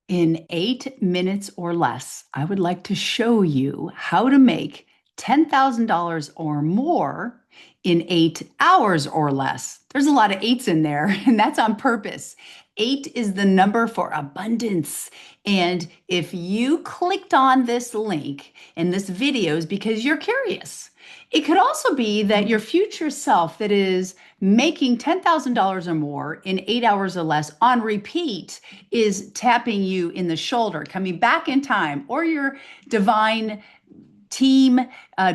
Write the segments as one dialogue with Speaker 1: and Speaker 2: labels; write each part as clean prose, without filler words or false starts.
Speaker 1: In 8 minutes or less, I would like to show you how to make $10,000 or more in 8 hours or less. There's a lot of eights in there, and that's on purpose. Eight is the number for abundance. And if you clicked on this link in this video is because you're curious. It could also be that your future self that is making $10,000 or more in 8 hours or less on repeat is tapping you in the shoulder, coming back in time, or your divine team,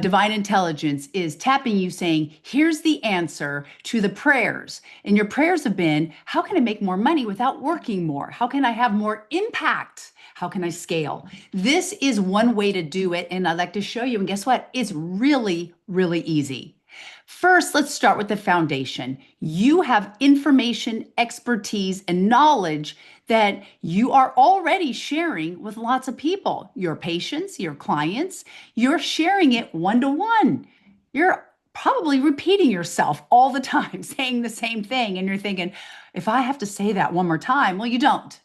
Speaker 1: divine intelligence is tapping you saying, here's the answer to the prayers. And your prayers have been, how can I make more money without working more? How can I have more impact? How can I scale? This is one way to do it. And I'd like to show you. And guess what? It's really, really easy. First, let's start with the foundation. You have information, expertise, and knowledge that you are already sharing with lots of people. Your patients, your clients, you're sharing it one to one. You're probably repeating yourself all the time, saying the same thing. And you're thinking, if I have to say that one more time, well, you don't.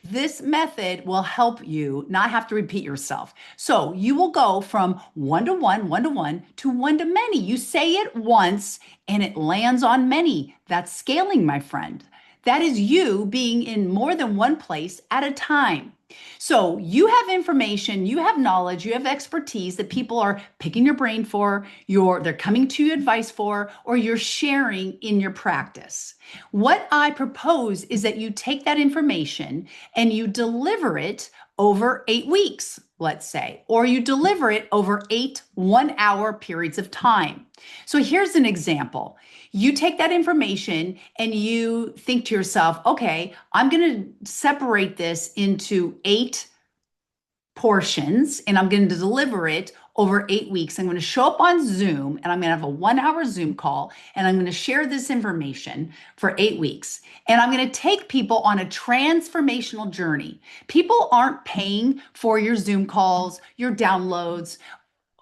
Speaker 1: This method will help you not have to repeat yourself. So you will go from one to one to one to many. You say it once and it lands on many. That's scaling, my friend. That is you being in more than one place at a time. So you have information, you have knowledge, you have expertise that people are picking your brain for, they're coming to you advice for, or you're sharing in your practice. What I propose is that you take that information and you deliver it over 8 weeks, let's say, or you deliver it over 8 1-hour periods of time. So here's an example. You take that information and you think to yourself, okay, I'm going to separate this into 8 portions and I'm going to deliver it over 8 weeks. I'm going to show up on Zoom and I'm going to have a 1 hour Zoom call and I'm going to share this information for 8 weeks. And I'm going to take people on a transformational journey. People aren't paying for your Zoom calls, your downloads,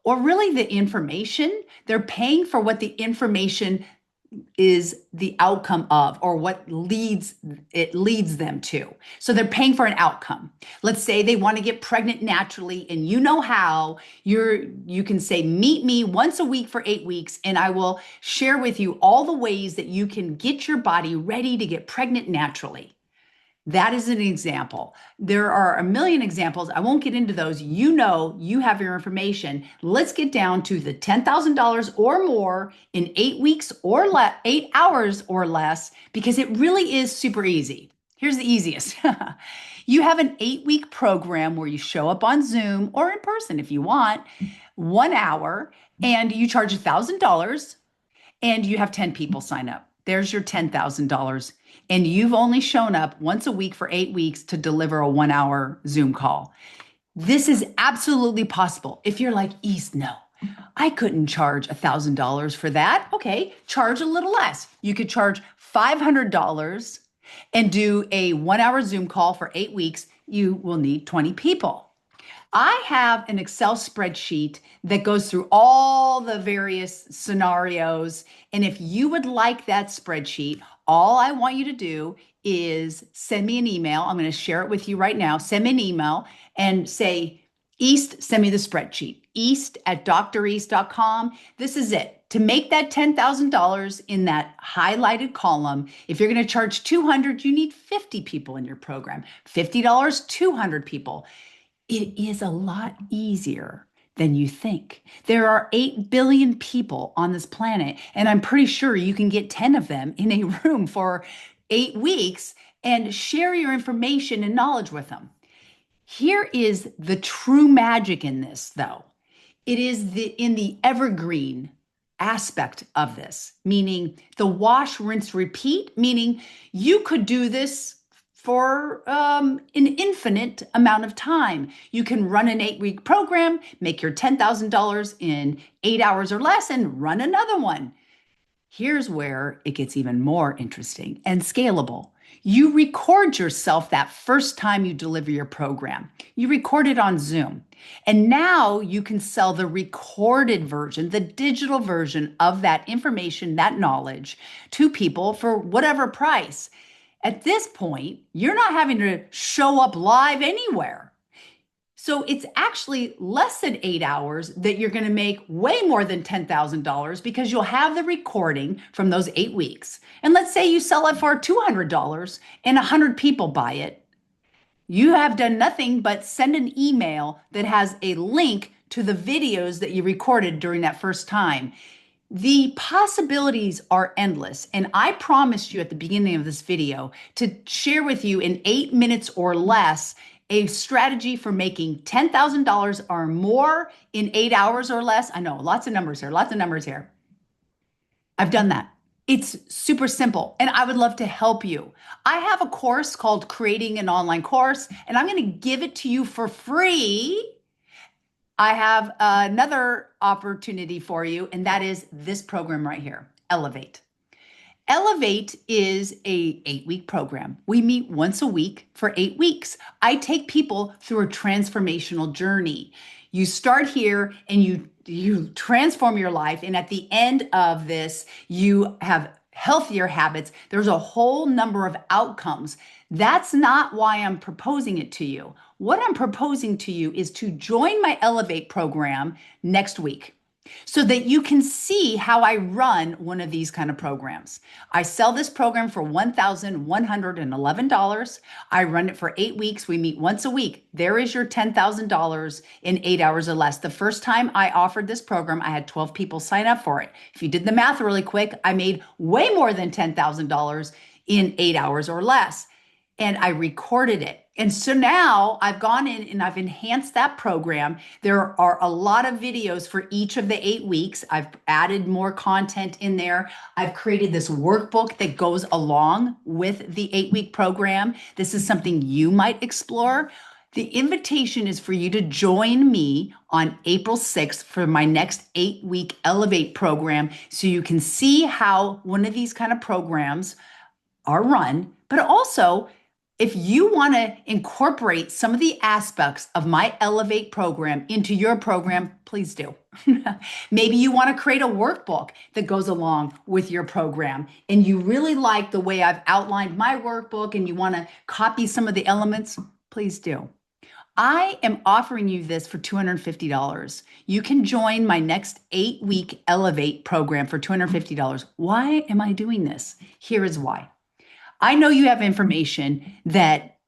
Speaker 1: or really the information. They're paying for what the information is the outcome of, or what leads them to. So they're paying for an outcome. Let's say they want to get pregnant naturally and you know how. You can say, meet me once a week for 8 weeks and I will share with you all the ways that you can get your body ready to get pregnant naturally. That is an example. There are a million examples. I won't get into those. You know, you have your information. Let's get down to the $10,000 or more in 8 weeks or 8 hours or less, because it really is super easy. Here's the easiest. You have an 8 week program where you show up on Zoom or in person if you want, 1 hour, and you charge $1,000 and you have 10 people sign up. There's your $10,000. And you've only shown up once a week for 8 weeks to deliver a 1 hour Zoom call. This is absolutely possible. If you're like, East, no, I couldn't charge $1,000 for that. Okay, charge a little less. You could charge $500 and do a 1 hour Zoom call for 8 weeks. You will need 20 people. I have an Excel spreadsheet that goes through all the various scenarios. And if you would like that spreadsheet, all I want you to do is send me an email. I'm going to share it with you right now. Send me an email and say, East, send me the spreadsheet. East@dreast.com. This is it. To make that $10,000 in that highlighted column, if you're going to charge 200, you need 50 people in your program. $50, 200 people. It is a lot easier than you think. There are 8 billion people on this planet, and I'm pretty sure you can get 10 of them in a room for 8 weeks and share your information and knowledge with them. Here is the true magic in this, though. It is in the evergreen aspect of this, meaning the wash, rinse, repeat, meaning you could do this for an infinite amount of time. You can run an 8 week program, make your $10,000 in 8 hours or less, and run another one. Here's where it gets even more interesting and scalable. You record yourself that first time you deliver your program. You record it on Zoom. And now you can sell the recorded version, the digital version of that information, that knowledge to people for whatever price. At this point, you're not having to show up live anywhere. So it's actually less than 8 hours that you're going to make way more than $10,000 because you'll have the recording from those 8 weeks. And let's say you sell it for $200 and 100 people buy it. You have done nothing but send an email that has a link to the videos that you recorded during that first time. The possibilities are endless. And I promised you at the beginning of this video to share with you in 8 minutes or less a strategy for making $10,000 or more in 8 hours or less. I know lots of numbers here, lots of numbers here. I've done that. It's super simple, and I would love to help you. I have a course called Creating an Online Course, and I'm going to give it to you for free. I have another opportunity for you, and that is this program right here, Elevate. Elevate is a 8-week program. We meet once a week for 8 weeks. I take people through a transformational journey. You start here and you transform your life, and at the end of this, you have healthier habits. There's a whole number of outcomes. That's not why I'm proposing it to you. What I'm proposing to you is to join my Elevate program next week, so that you can see how I run one of these kind of programs. I sell this program for $1,111. I run it for 8 weeks. We meet once a week. There is your $10,000 in 8 hours or less. The first time I offered this program, I had 12 people sign up for it. If you did the math really quick, I made way more than $10,000 in 8 hours or less. And I recorded it. And so now I've gone in and I've enhanced that program. There are a lot of videos for each of the 8 weeks. I've added more content in there. I've created this workbook that goes along with the 8-week program. This is something you might explore. The invitation is for you to join me on April 6th for my next 8-week Elevate program, so you can see how one of these kind of programs are run, but also if you want to incorporate some of the aspects of my Elevate program into your program, please do. Maybe you want to create a workbook that goes along with your program, and you really like the way I've outlined my workbook and you want to copy some of the elements, please do. I am offering you this for $250. You can join my next 8-week Elevate program for $250. Why am I doing this? Here is why. I know you have information that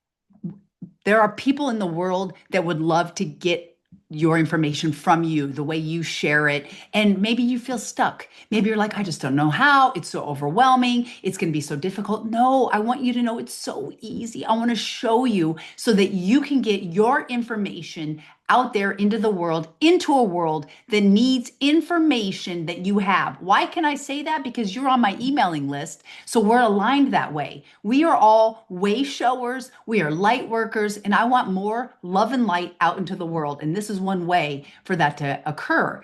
Speaker 1: there are people in the world that would love to get your information from you, the way you share it. And maybe you feel stuck. Maybe you're like, I just don't know how. It's so overwhelming. It's going to be so difficult. No, I want you to know it's so easy. I want to show you so that you can get your information out there into the world, into a world that needs information that you have. Why can I say that? Because you're on my emailing list. So we're aligned that way. We are all way showers. We are light workers. And I want more love and light out into the world. And this is one way for that to occur.